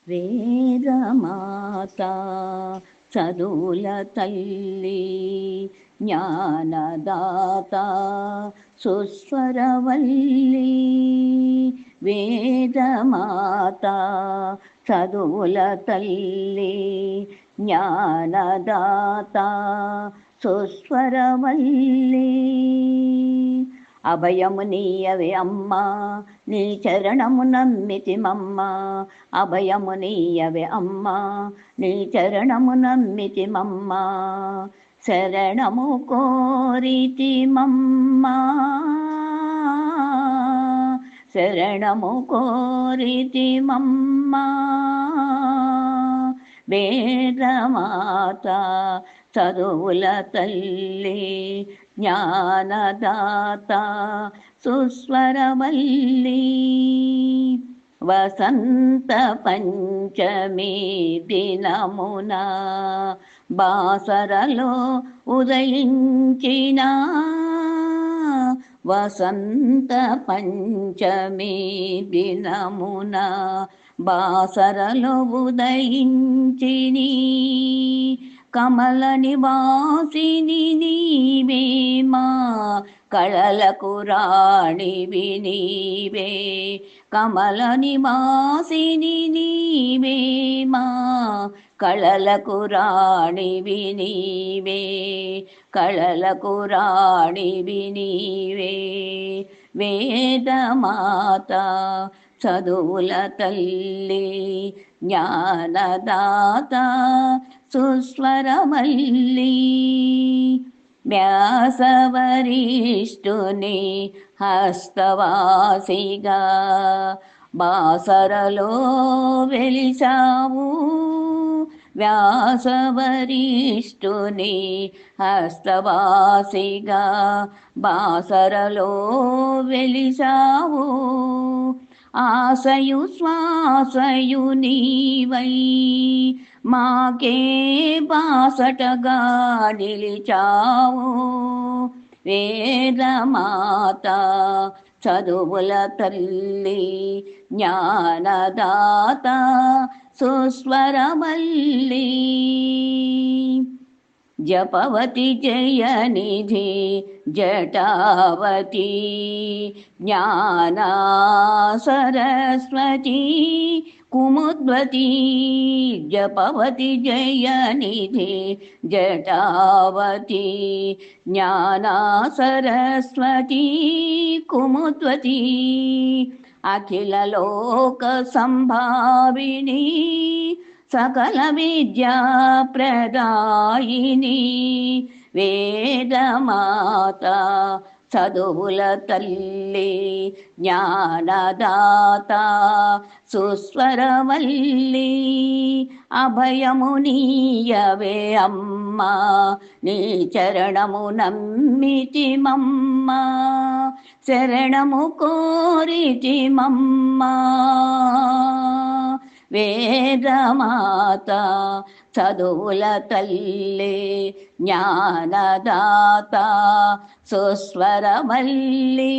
వేదమాత చదువుల తల్లి జ్ఞానదాత సుస్వరవల్లి వేదమాత చదువుల తల్లి జ్ఞానదాత సుస్వరవల్లి అభయము నీయవే అమ్మా నీ చరణము నమ్మితిమమ్మ అభయము నీయవే అమ్మా నీ చరణము నమ్మితిమమ్మ శరణము కోరితిమమ్మ శరణము కోరితిమమ్మ వేదమాత చదువుల తల్లి జ్ఞానదాత సుస్వరవల్లి వసంత పంచమి దినమున బాసరలో ఉదయించిన వసంత పంచమి దినమున బాసరలో ఉదయించిని కమల నివాసిని నీవే మా కళలకు రాణివి నీవే కమల నివాసిని నీవే మా కళలకు రాణివి నీవే కళలకు రాణివి నీవే వేదమాత చదువుల తల్లి జ్ఞానదాత సుస్వరవల్లి వ్యాసవరిష్ఠుని హస్తవాసిగా బాసరలో వెలిసావు వ్యాసవరిష్ఠుని హస్తవాసిగా బాసరలో వెలిసావు ఆశయు శ్వాసయు నీవై మాకే బాసటగా నిలిచావు వేదమాత చదువుల తల్లి జ్ఞానదాత సుస్వరవల్లి జపవతి జయనిధి జటావతి జ్ఞానా సరస్వతి కుముద్వతి జపవతి జయనిధి జటావతి జ్ఞానా సరస్వతి కుముద్వతి అఖిల లోక సంభావిని సకల విద్యా ప్రదాయిని వేదమాత చదువుల తల్లి జ్ఞానదాత సుస్వరవల్లి అభయము నీయవే అమ్మా నీ చరణము నమ్మితిమమ్మ శరణము కోరితిమమ్మ వేదమాత చదువుల తల్లి జ్ఞానదాత సుస్వరవల్లి